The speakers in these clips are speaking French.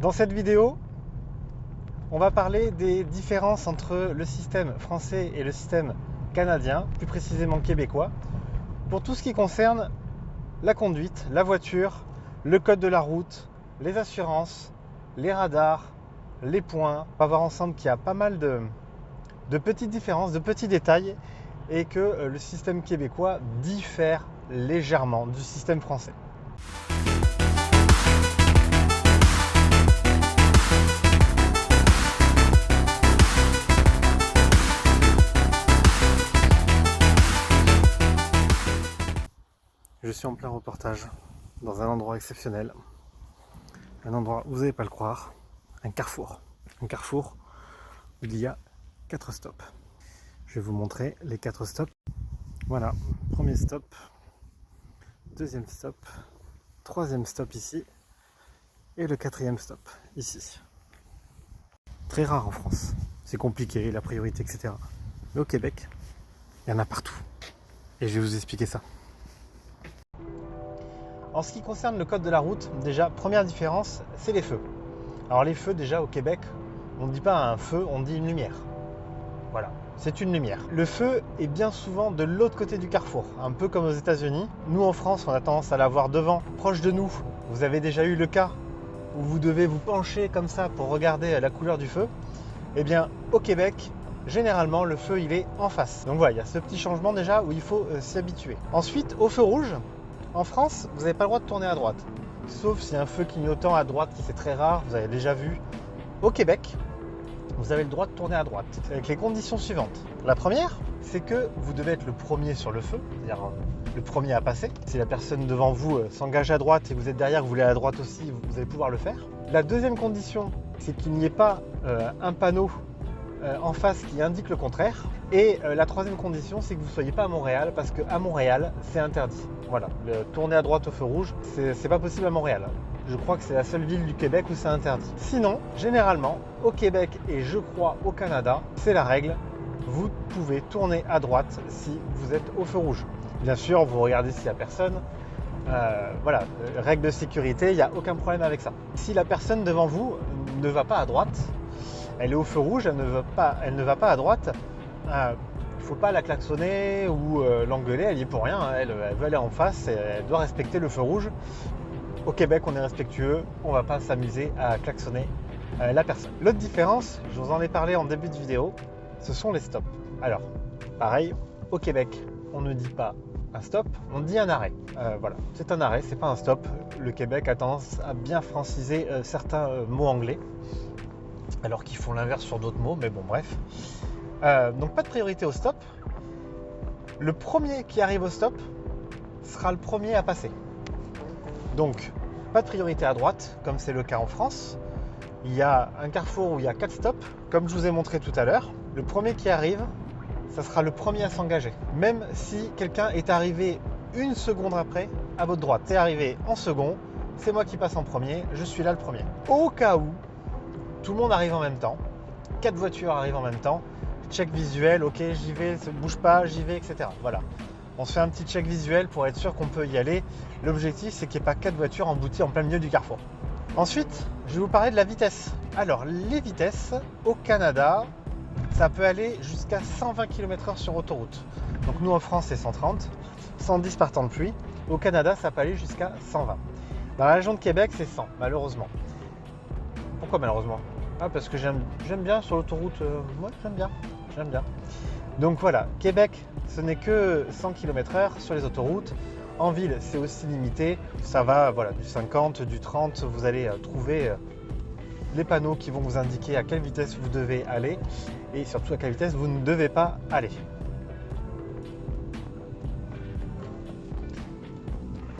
Dans cette vidéo, on va parler des différences entre le système français et le système canadien, plus précisément québécois, pour tout ce qui concerne la conduite, la voiture, le code de la route, les assurances, les radars, les points. On va voir ensemble qu'il y a pas mal de petites différences, de petits détails, et que le système québécois diffère légèrement du système français. Je suis en plein reportage dans un endroit exceptionnel, un endroit où vous n'allez pas le croire, un carrefour où il y a 4 stops. Je vais vous montrer les 4 stops. Voilà, premier stop, deuxième stop, troisième stop ici et le 4e stop ici. Très rare en France, c'est compliqué, la priorité, etc. Mais au Québec, il y en a partout. Et je vais vous expliquer ça. En ce qui concerne le code de la route, déjà, première différence, c'est les feux. Alors les feux, déjà au Québec, on ne dit pas un feu, on dit une lumière. Voilà, c'est une lumière. Le feu est bien souvent de l'autre côté du carrefour, un peu comme aux États-Unis. Nous en France, on a tendance à l'avoir devant, proche de nous. Vous avez déjà eu le cas où vous devez vous pencher comme ça pour regarder la couleur du feu. Eh bien, au Québec, généralement, le feu, il est en face. Donc voilà, il y a ce petit changement déjà où il faut s'y habituer. Ensuite, au feu rouge, en France, vous n'avez pas le droit de tourner à droite. Sauf s'il y a un feu clignotant à droite, qui c'est très rare, vous avez déjà vu. Au Québec, vous avez le droit de tourner à droite, avec les conditions suivantes. La première, c'est que vous devez être le premier sur le feu, c'est-à-dire le premier à passer. Si la personne devant vous s'engage à droite et vous êtes derrière, vous voulez à droite aussi, vous allez pouvoir le faire. La deuxième condition, c'est qu'il n'y ait pas un panneau en face qui indique le contraire. Et la troisième condition, c'est que vous ne soyez pas à Montréal, parce qu'à Montréal, c'est interdit. Voilà, tourner à droite au feu rouge, c'est pas possible à Montréal. Je crois que c'est la seule ville du Québec où c'est interdit. Sinon, généralement, au Québec et je crois au Canada, c'est la règle. Vous pouvez tourner à droite si vous êtes au feu rouge. Bien sûr, vous regardez s'il n'y a personne. Voilà, règle de sécurité, il n'y a aucun problème avec ça. Si la personne devant vous ne va pas à droite, elle est au feu rouge, elle ne va pas à droite, il ne faut pas la klaxonner ou l'engueuler, elle y est pour rien, elle veut aller en face et elle doit respecter le feu rouge. Au Québec, on est respectueux, on ne va pas s'amuser à klaxonner la personne. L'autre différence, je vous en ai parlé en début de vidéo, ce sont les stops. Alors, pareil, au Québec, on ne dit pas un stop, on dit un arrêt. Voilà, c'est un arrêt, c'est pas un stop. Le Québec a tendance à bien franciser certains mots anglais, alors qu'ils font l'inverse sur d'autres mots, mais bon, bref. Donc pas de priorité au stop. Le premier qui arrive au stop sera le premier à passer. Donc pas de priorité à droite, comme c'est le cas en France. Il y a un carrefour où il y a 4 stops, comme je vous ai montré tout à l'heure. Le premier qui arrive, ça sera le premier à s'engager. Même si quelqu'un est arrivé une seconde après, à votre droite. C'est arrivé en second, c'est moi qui passe en premier, je suis là le premier. Au cas où tout le monde arrive en même temps, 4 voitures arrivent en même temps, check visuel, ok, j'y vais, bouge pas, j'y vais, etc. Voilà. On se fait un petit check visuel pour être sûr qu'on peut y aller. L'objectif, c'est qu'il n'y ait pas 4 voitures embouties en plein milieu du carrefour. Ensuite, je vais vous parler de la vitesse. Alors, les vitesses, au Canada, ça peut aller jusqu'à 120 km/h sur autoroute. Donc nous, en France, c'est 130, 110 par temps de pluie. Au Canada, ça peut aller jusqu'à 120. Dans la région de Québec, c'est 100, malheureusement. Pourquoi malheureusement ? Parce que j'aime bien sur l'autoroute. Moi, j'aime bien. Donc voilà, Québec, ce n'est que 100 km/h sur les autoroutes. En ville, c'est aussi limité. Ça va, voilà, du 50, du 30. Vous allez trouver les panneaux qui vont vous indiquer à quelle vitesse vous devez aller et surtout à quelle vitesse vous ne devez pas aller.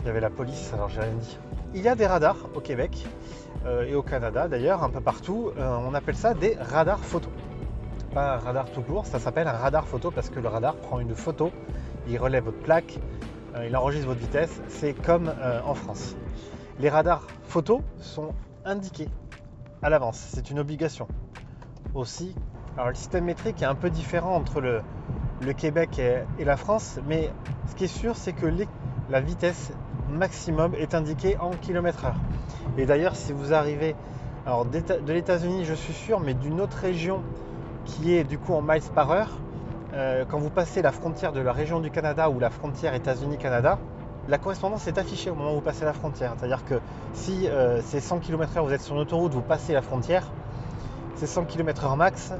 Il y avait la police, alors j'ai rien dit. Il y a des radars au Québec et au Canada d'ailleurs, un peu partout. On appelle ça des radars photo. Pas un radar tout court, ça s'appelle un radar photo parce que le radar prend une photo, il relève votre plaque, il enregistre votre vitesse. C'est comme en France. Les radars photo sont indiqués à l'avance, c'est une obligation. Aussi, alors le système métrique est un peu différent entre le Québec et la France, mais ce qui est sûr, c'est que la vitesse maximum est indiquée en km/h. Et d'ailleurs, si vous arrivez Alors de l'États-Unis, je suis sûr, mais d'une autre région qui est du coup en miles par heure. Quand vous passez la frontière de la région du Canada ou la frontière États-Unis-Canada, la correspondance est affichée au moment où vous passez la frontière. C'est-à-dire que si c'est 100 km/h, vous êtes sur une autoroute, vous passez la frontière, c'est 100 km/h max,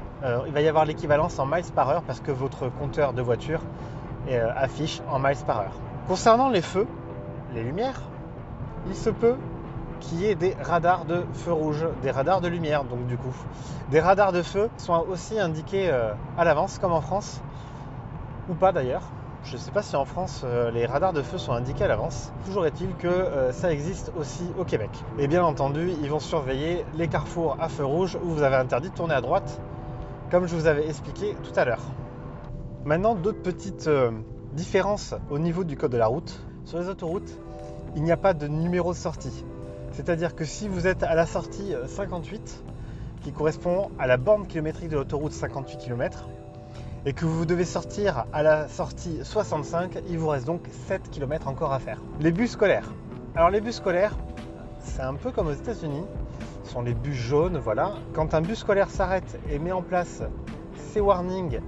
il va y avoir l'équivalence en miles par heure parce que votre compteur de voiture affiche en miles par heure. Concernant les feux, les lumières, il se peut qu'il y ait des radars de feu rouge, des radars de lumière, donc du coup. Des radars de feu sont aussi indiqués à l'avance, comme en France, ou pas d'ailleurs. Je ne sais pas si en France, les radars de feu sont indiqués à l'avance. Toujours est-il que ça existe aussi au Québec. Et bien entendu, ils vont surveiller les carrefours à feu rouge où vous avez interdit de tourner à droite, comme je vous avais expliqué tout à l'heure. Maintenant, d'autres petites différences au niveau du code de la route. Sur les autoroutes, il n'y a pas de numéro de sortie. C'est-à-dire que si vous êtes à la sortie 58, qui correspond à la borne kilométrique de l'autoroute 58 km, et que vous devez sortir à la sortie 65, il vous reste donc 7 km encore à faire. Les bus scolaires. Alors les bus scolaires, c'est un peu comme aux États-Unis, ce sont les bus jaunes, voilà. Quand un bus scolaire s'arrête et met en place ses warnings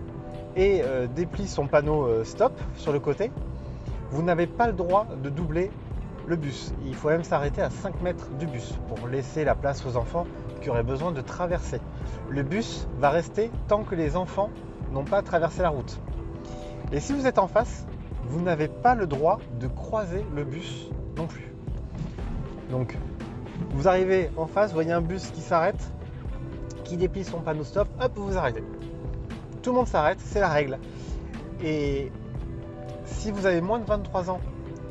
et déplie son panneau stop sur le côté, vous n'avez pas le droit de doubler le bus. Il faut même s'arrêter à 5 mètres du bus pour laisser la place aux enfants qui auraient besoin de traverser. Le bus va rester tant que les enfants n'ont pas traversé la route. Et si vous êtes en face, vous n'avez pas le droit de croiser le bus non plus. Donc, vous arrivez en face, vous voyez un bus qui s'arrête, qui déplie son panneau stop, hop, vous arrêtez. Tout le monde s'arrête, c'est la règle. Et si vous avez moins de 23 ans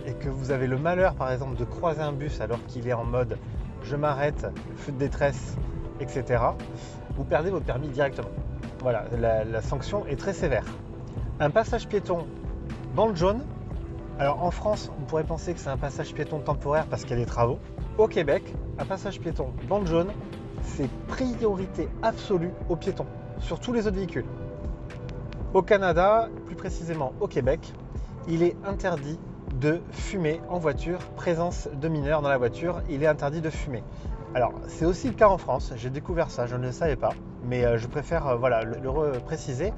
et que vous avez le malheur, par exemple, de croiser un bus alors qu'il est en mode « je m'arrête, feu de détresse », etc., vous perdez votre permis directement. Voilà, la sanction est très sévère. Un passage piéton bande jaune. Alors en France, on pourrait penser que c'est un passage piéton temporaire parce qu'il y a des travaux. Au Québec, un passage piéton bande jaune, c'est priorité absolue aux piétons sur tous les autres véhicules. Au Canada, plus précisément au Québec, il est interdit de fumer en voiture, présence de mineurs dans la voiture, il est interdit de fumer. Alors, c'est aussi le cas en France, j'ai découvert ça, je ne le savais pas, mais je préfère le préciser.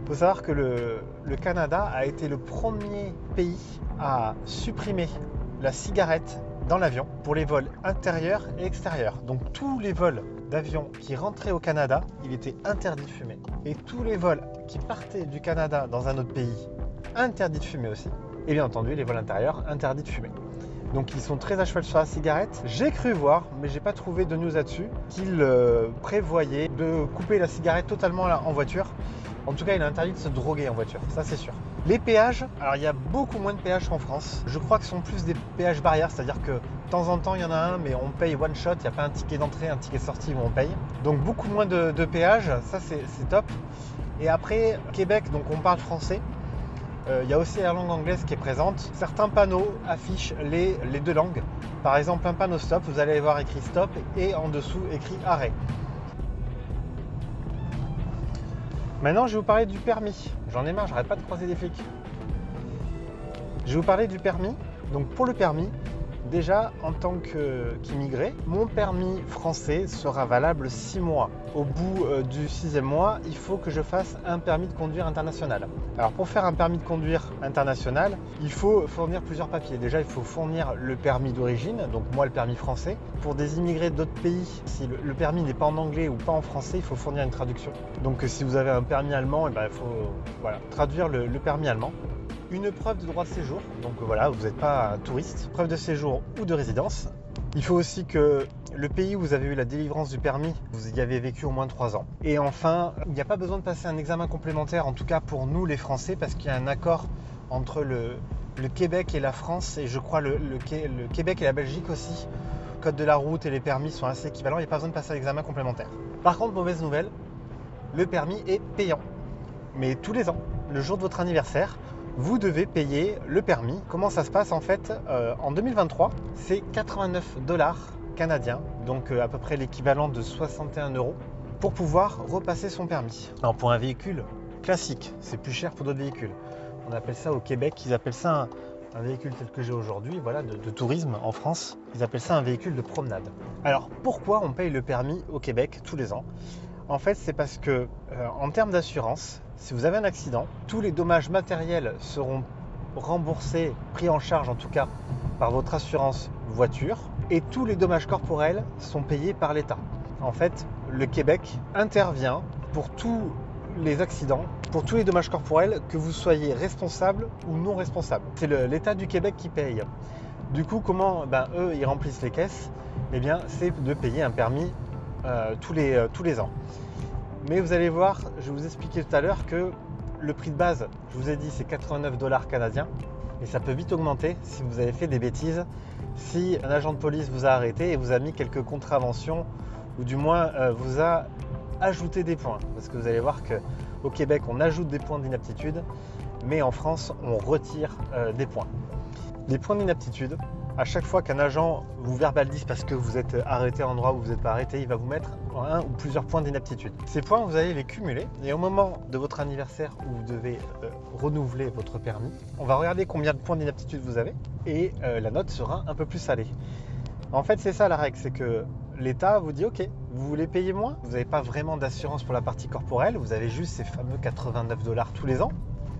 Il faut savoir que le Canada a été le premier pays à supprimer la cigarette dans l'avion pour les vols intérieurs et extérieurs. Donc tous les vols d'avion qui rentraient au Canada, il était interdit de fumer. Et tous les vols qui partaient du Canada dans un autre pays, interdit de fumer aussi. Et bien entendu, les vols intérieurs, interdit de fumer. Donc ils sont très à cheval sur la cigarette. J'ai cru voir, mais j'ai pas trouvé de news là-dessus, qu'ils prévoyaient de couper la cigarette totalement en voiture. En tout cas, il est interdit de se droguer en voiture, ça c'est sûr. Les péages, alors il y a beaucoup moins de péages qu'en France. Je crois que ce sont plus des péages barrières, c'est-à-dire que de temps en temps il y en a un, mais on paye one shot, il n'y a pas un ticket d'entrée, un ticket de sortie où on paye. Donc beaucoup moins de péages, ça c'est top. Et après, Québec, donc on parle français. Il y a aussi la langue anglaise qui est présente. Certains panneaux affichent les deux langues. Par exemple, un panneau stop, vous allez voir écrit stop et en dessous écrit arrêt. Maintenant, je vais vous parler du permis. J'en ai marre, j'arrête pas de croiser des flics. Je vais vous parler du permis. Donc pour le permis, déjà en tant qu'immigré, mon permis français sera valable 6 mois. Au bout du 6e mois, il faut que je fasse un permis de conduire international. Alors pour faire un permis de conduire international, il faut fournir plusieurs papiers. Déjà, il faut fournir le permis d'origine, donc moi le permis français. Pour des immigrés d'autres pays, si le permis n'est pas en anglais ou pas en français, il faut fournir une traduction. Donc si vous avez un permis allemand, il faut traduire le permis allemand. Une preuve de droit de séjour, donc voilà, vous n'êtes pas un touriste, preuve de séjour ou de résidence. Il faut aussi que le pays où vous avez eu la délivrance du permis, vous y avez vécu au moins 3 ans. Et enfin, il n'y a pas besoin de passer un examen complémentaire, en tout cas pour nous les Français, parce qu'il y a un accord entre le Québec et la France, et je crois le Québec et la Belgique aussi. Le code de la route et les permis sont assez équivalents, il n'y a pas besoin de passer un examen complémentaire. Par contre, mauvaise nouvelle, le permis est payant. Mais tous les ans, le jour de votre anniversaire, vous devez payer le permis. Comment ça se passe en fait en 2023, c'est 89 $ canadiens, donc à peu près l'équivalent de 61 € pour pouvoir repasser son permis. Alors pour un véhicule classique, c'est plus cher pour d'autres véhicules. On appelle ça au Québec, ils appellent ça un véhicule tel que j'ai aujourd'hui, voilà, de tourisme en France, ils appellent ça un véhicule de promenade. Alors pourquoi on paye le permis au Québec tous les ans? En fait, c'est parce que en termes d'assurance, si vous avez un accident, tous les dommages matériels seront remboursés, pris en charge en tout cas, par votre assurance voiture, et tous les dommages corporels sont payés par l'État. En fait, le Québec intervient pour tous les accidents, pour tous les dommages corporels, que vous soyez responsable ou non responsable. C'est l'État du Québec qui paye. Du coup, comment eux, ils remplissent les caisses? Eh bien, c'est de payer un permis tous les ans. Mais vous allez voir, je vais vous expliquer tout à l'heure que le prix de base, je vous ai dit, c'est 89 $ canadiens. Et ça peut vite augmenter si vous avez fait des bêtises, si un agent de police vous a arrêté et vous a mis quelques contraventions, ou du moins vous a ajouté des points. Parce que vous allez voir qu'au Québec, on ajoute des points d'inaptitude, mais en France, on retire des points. Les points d'inaptitude, à chaque fois qu'un agent vous verbalise parce que vous êtes arrêté à un endroit où vous n'êtes pas arrêté, il va vous mettre un ou plusieurs points d'inaptitude. Ces points, vous allez les cumuler et au moment de votre anniversaire où vous devez renouveler votre permis, on va regarder combien de points d'inaptitude vous avez et la note sera un peu plus salée. En fait, c'est ça la règle, c'est que l'État vous dit ok, vous voulez payer moins, vous n'avez pas vraiment d'assurance pour la partie corporelle, vous avez juste ces fameux 89 $ tous les ans.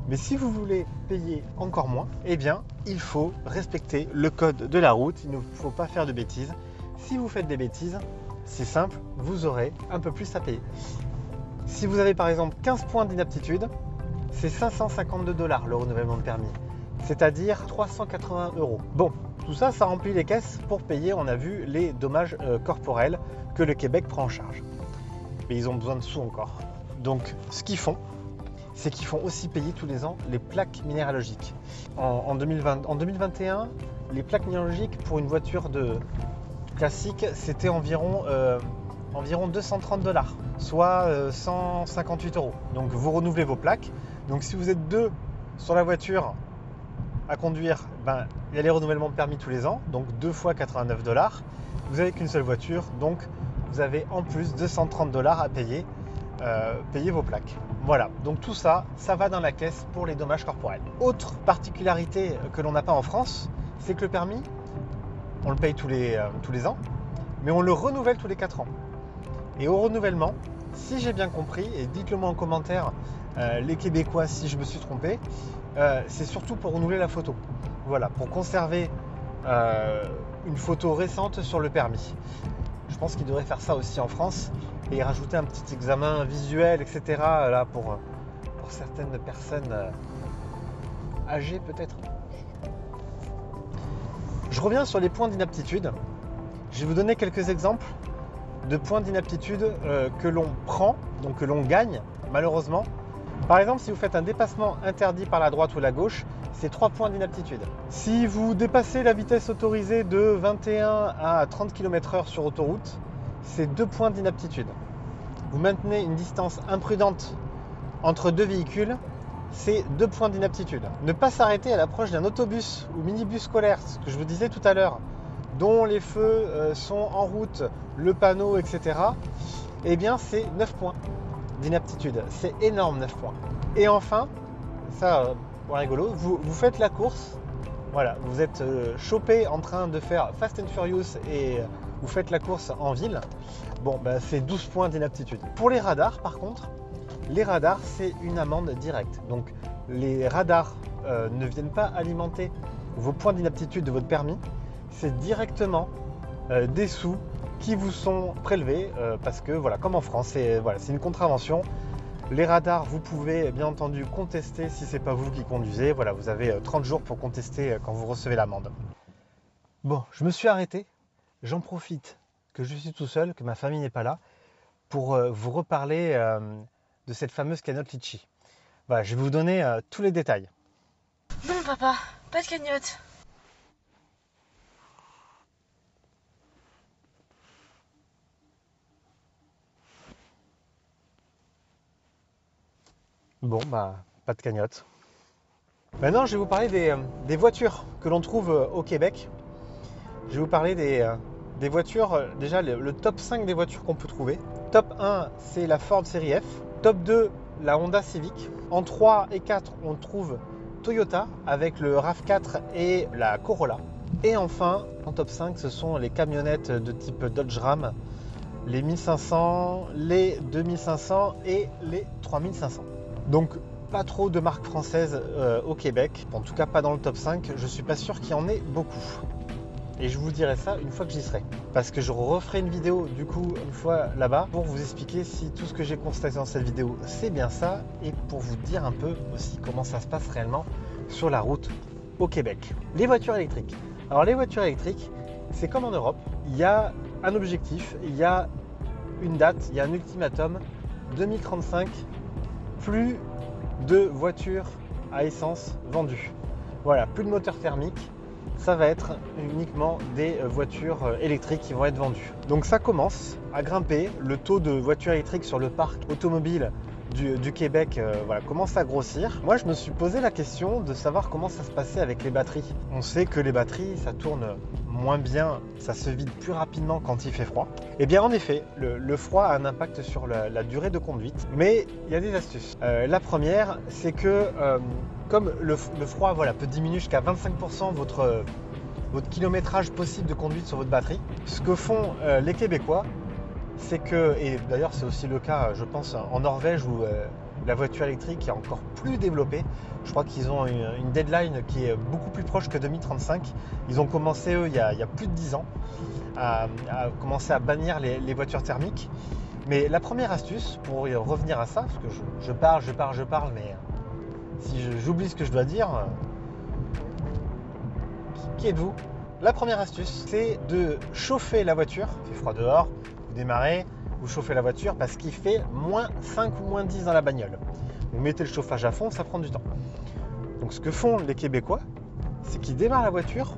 Mais si vous voulez payer encore moins, eh bien, il faut respecter le code de la route, il ne faut pas faire de bêtises. Si vous faites des bêtises, c'est simple, vous aurez un peu plus à payer. Si vous avez par exemple 15 points d'inaptitude, c'est 552 $ le renouvellement de permis, c'est-à-dire 380 €. Bon, tout ça, ça remplit les caisses pour payer, on a vu, les dommages corporels que le Québec prend en charge. Mais ils ont besoin de sous encore. Donc, ce qu'ils font, c'est qu'ils font aussi payer tous les ans les plaques minéralogiques. En 2021, les plaques minéralogiques pour une voiture classique, c'était environ 230 $, soit 158 €. Donc vous renouvelez vos plaques. Donc si vous êtes deux sur la voiture à conduire, il y a les renouvellements de permis tous les ans, donc 2 fois 89 $. Vous n'avez qu'une seule voiture, donc vous avez en plus 230 $ à payer vos plaques. Voilà, donc tout ça, ça va dans la caisse pour les dommages corporels. Autre particularité que l'on n'a pas en France, c'est que le permis, on le paye tous les ans, mais on le renouvelle tous les 4 ans. Et au renouvellement, si j'ai bien compris, et dites-le moi en commentaire, les Québécois, si je me suis trompé, c'est surtout pour renouveler la photo. Voilà, pour conserver une photo récente sur le permis. Je pense qu'ils devraient faire ça aussi en France et rajouter un petit examen visuel, etc. là pour certaines personnes âgées peut-être. Je reviens sur les points d'inaptitude. Je vais vous donner quelques exemples de points d'inaptitude que l'on prend, donc que l'on gagne malheureusement. Par exemple, si vous faites un dépassement interdit par la droite ou la gauche, c'est 3 points d'inaptitude. Si vous dépassez la vitesse autorisée de 21 à 30 km/h sur autoroute, c'est 2 points d'inaptitude. Vous maintenez une distance imprudente entre deux véhicules, c'est 2 points d'inaptitude. Ne pas s'arrêter à l'approche d'un autobus ou minibus scolaire, ce que je vous disais tout à l'heure, dont les feux sont en route, le panneau, etc. Eh bien, c'est 9 points d'inaptitude. C'est énorme, 9 points. Et enfin, ça, pour rigolo, vous faites la course. Voilà, vous êtes chopé en train de faire Fast and Furious et vous faites la course en ville. Bon, c'est 12 points d'inaptitude. Pour les radars, par contre, les radars, c'est une amende directe. Donc, les radars ne viennent pas alimenter vos points d'inaptitude de votre permis. C'est directement des sous qui vous sont prélevés parce que, voilà, comme en France, c'est une contravention. Les radars, vous pouvez bien entendu contester si ce n'est pas vous qui conduisez. Voilà, vous avez 30 jours pour contester quand vous recevez l'amende. Bon, je me suis arrêté. J'en profite que je suis tout seul, que ma famille n'est pas là, pour vous reparler de cette fameuse cagnotte Litchi. Voilà, je vais vous donner tous les détails. Non papa, pas de cagnotte. Bon, pas de cagnotte. Maintenant, je vais vous parler des voitures que l'on trouve au Québec. Je vais vous parler des voitures, déjà le top 5 des voitures qu'on peut trouver. Top 1, c'est la Ford Série F. Top 2, la Honda Civic. En 3 et 4, on trouve Toyota avec le RAV4 et la Corolla. Et enfin, en top 5, ce sont les camionnettes de type Dodge Ram, les 1500, les 2500 et les 3500. Donc pas trop de marques françaises au Québec, en tout cas pas dans le top 5, je suis pas sûr qu'il y en ait beaucoup. Et je vous dirai ça une fois que j'y serai. Parce que je referai une vidéo du coup une fois là-bas pour vous expliquer si tout ce que j'ai constaté dans cette vidéo c'est bien ça et pour vous dire un peu aussi comment ça se passe réellement sur la route au Québec. Les voitures électriques. Alors les voitures électriques, c'est comme en Europe, il y a un objectif, il y a une date, il y a un ultimatum, 2035, plus de voitures à essence vendues. Voilà, plus de moteurs thermiques. Ça va être uniquement des voitures électriques qui vont être vendues. Donc ça commence à grimper, le taux de voitures électriques sur le parc automobile du Québec commence à grossir. Moi je me suis posé la question de savoir comment ça se passait avec les batteries. On sait que les batteries ça tourne moins bien, ça se vide plus rapidement quand il fait froid. Et bien en effet, le froid a un impact sur la durée de conduite, mais il y a des astuces. La première, c'est que comme le froid peut diminuer jusqu'à 25% votre kilométrage possible de conduite sur votre batterie, ce que font les Québécois, c'est que, et d'ailleurs c'est aussi le cas je pense en Norvège où la voiture électrique est encore plus développée. Je crois qu'ils ont une deadline qui est beaucoup plus proche que 2035. Ils ont commencé eux il y a plus de 10 ans à commencer à bannir les voitures thermiques. Mais la première astuce, pour y revenir à ça, parce que je parle, mais si j'oublie ce que je dois dire, qui êtes-vous? La première astuce, c'est de chauffer la voiture. Il fait froid dehors, vous démarrez, vous chauffez la voiture parce qu'il fait moins 5 ou moins 10 dans la bagnole. Vous mettez le chauffage à fond, ça prend du temps. Donc ce que font les Québécois, c'est qu'ils démarrent la voiture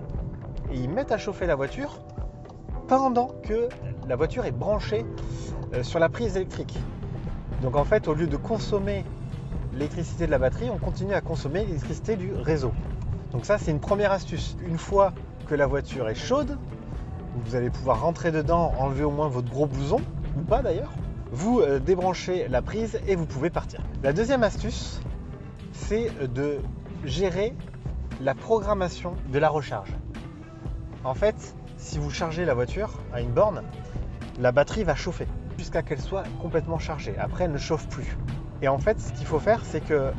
et ils mettent à chauffer la voiture pendant que la voiture est branchée sur la prise électrique. Donc en fait, au lieu de consommer l'électricité de la batterie, on continue à consommer l'électricité du réseau. Donc ça, c'est une première astuce. Une fois que la voiture est chaude, vous allez pouvoir rentrer dedans, enlever au moins votre gros blouson, ou pas d'ailleurs. Vous débranchez la prise et vous pouvez partir. La deuxième astuce, c'est de gérer la programmation de la recharge. En fait, si vous chargez la voiture à une borne, la batterie va chauffer jusqu'à qu'elle soit complètement chargée. Après, elle ne chauffe plus. Et en fait, ce qu'il faut faire, c'est que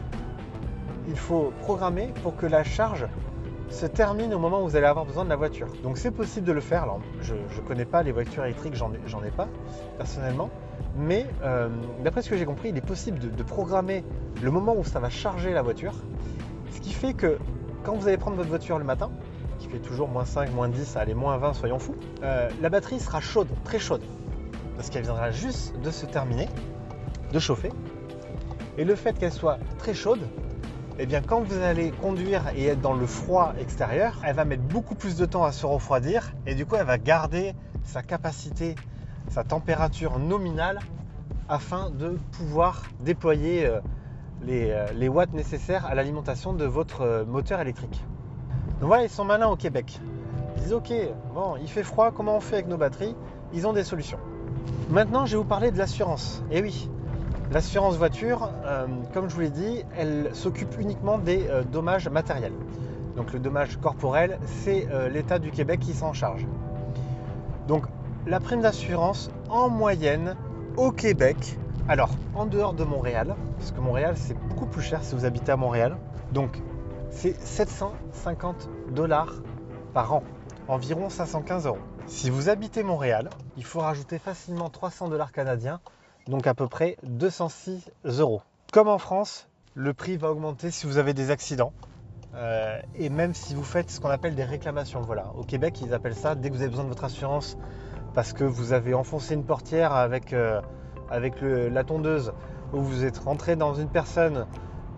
il faut programmer pour que la charge se termine au moment où vous allez avoir besoin de la voiture. Donc c'est possible de le faire. Alors, je ne connais pas les voitures électriques, j'en ai pas personnellement. Mais d'après ce que j'ai compris, il est possible de programmer le moment où ça va charger la voiture. Ce qui fait que quand vous allez prendre votre voiture le matin, qui fait toujours moins 5, moins 10, allez, moins 20, soyons fous, la batterie sera chaude, très chaude. Parce qu'elle viendra juste de se terminer, de chauffer. Et le fait qu'elle soit très chaude, eh bien quand vous allez conduire et être dans le froid extérieur, elle va mettre beaucoup plus de temps à se refroidir et du coup elle va garder sa capacité, sa température nominale afin de pouvoir déployer les watts nécessaires à l'alimentation de votre moteur électrique. Donc voilà, ils sont malins au Québec. Ils disent ok, bon, il fait froid, comment on fait avec nos batteries? Ils ont des solutions. Maintenant, je vais vous parler de l'assurance. Et oui, l'assurance voiture, comme je vous l'ai dit, elle s'occupe uniquement des dommages matériels. Donc le dommage corporel, c'est l'État du Québec qui s'en charge. Donc la prime d'assurance, en moyenne, au Québec, alors en dehors de Montréal, parce que Montréal c'est beaucoup plus cher si vous habitez à Montréal, donc c'est 750 $ par an, environ 515 €. Si vous habitez Montréal, il faut rajouter facilement 300 $ canadiens, donc à peu près 206 €. Comme en France, le prix va augmenter si vous avez des accidents et même si vous faites ce qu'on appelle des réclamations. Voilà. Au Québec, ils appellent ça, dès que vous avez besoin de votre assurance parce que vous avez enfoncé une portière avec la tondeuse ou vous êtes rentré dans une personne,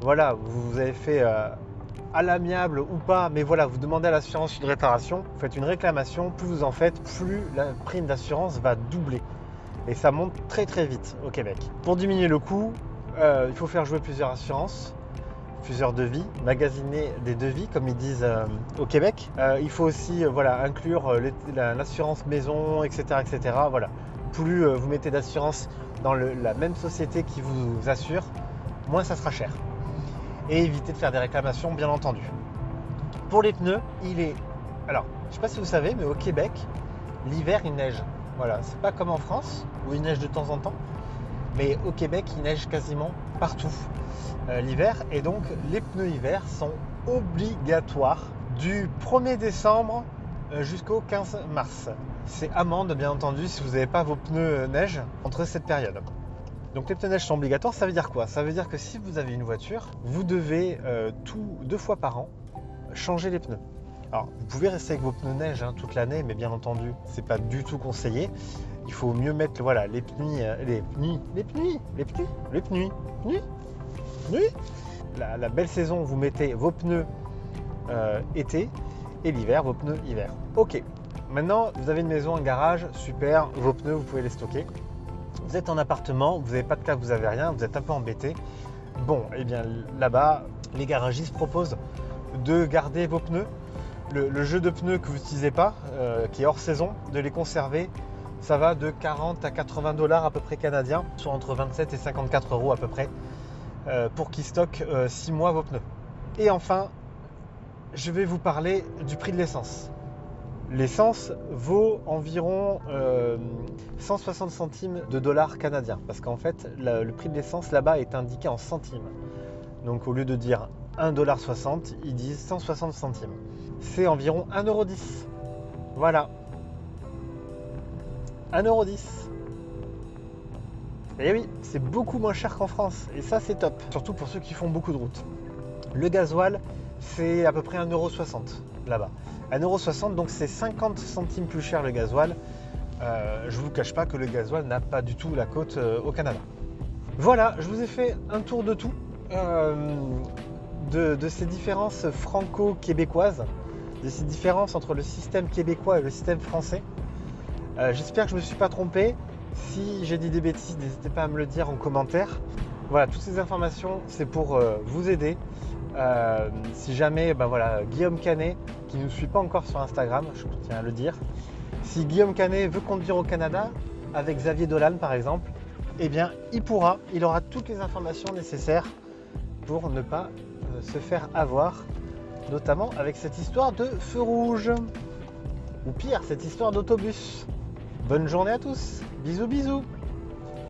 voilà, vous avez fait à l'amiable ou pas, mais voilà, vous demandez à l'assurance une réparation, vous faites une réclamation, plus vous en faites, plus la prime d'assurance va doubler. Et ça monte très très vite au Québec. Pour diminuer le coût, il faut faire jouer plusieurs assurances, plusieurs devis, magasiner des devis comme ils disent au Québec. Il faut aussi inclure l'assurance maison, etc. etc. Voilà. Plus vous mettez d'assurance dans la même société qui vous assure, moins ça sera cher. et éviter de faire des réclamations, bien entendu. Pour les pneus, alors, je ne sais pas si vous savez, mais au Québec, l'hiver, il neige. Voilà, c'est pas comme en France, où il neige de temps en temps, mais au Québec, il neige quasiment partout l'hiver, et donc les pneus hiver sont obligatoires du 1er décembre jusqu'au 15 mars. C'est amende, bien entendu, si vous n'avez pas vos pneus neige entre cette période. Donc les pneus neige sont obligatoires, ça veut dire quoi? Ça veut dire que si vous avez une voiture, vous devez 2 fois par an changer les pneus. Alors, vous pouvez rester avec vos pneus neige toute l'année, mais bien entendu, c'est pas du tout conseillé. Il faut mieux mettre les pneus. La belle saison, vous mettez vos pneus été et l'hiver, vos pneus hiver. Ok, maintenant vous avez une maison, un garage, super, vos pneus, vous pouvez les stocker. Vous êtes en appartement, vous n'avez pas de câble, vous n'avez rien, vous êtes un peu embêté. Bon, et bien là-bas, les garagistes proposent de garder vos pneus. Le jeu de pneus que vous n'utilisez pas, qui est hors saison, de les conserver, ça va de 40 à 80 $ à peu près canadiens, soit entre 27 et 54 € à peu près, pour qu'ils stockent 6 mois vos pneus. Et enfin, je vais vous parler du prix de l'essence. L'essence vaut environ 160 centimes de dollars canadiens, parce qu'en fait, le prix de l'essence là-bas est indiqué en centimes. Donc au lieu de dire 1,60 $, ils disent 160 centimes. C'est environ 1,10 €. Voilà. 1,10 €. Et oui, c'est beaucoup moins cher qu'en France. Et ça, c'est top. Surtout pour ceux qui font beaucoup de route. Le gasoil, c'est à peu près 1,60 € là-bas. 1,60 €, donc c'est 50 centimes plus cher le gasoil. Je ne vous cache pas que le gasoil n'a pas du tout la cote au Canada. Voilà, je vous ai fait un tour de tout. De ces différences franco-québécoises, de ces différences entre le système québécois et le système français. J'espère que je ne me suis pas trompé. Si j'ai dit des bêtises, n'hésitez pas à me le dire en commentaire. Voilà, toutes ces informations, c'est pour vous aider. Si jamais, Guillaume Canet, qui ne nous suit pas encore sur Instagram, je tiens à le dire, si Guillaume Canet veut conduire au Canada, avec Xavier Dolan par exemple, eh bien, il aura toutes les informations nécessaires pour ne pas se faire avoir, notamment avec cette histoire de feu rouge, ou pire, cette histoire d'autobus. Bonne journée à tous, bisous bisous.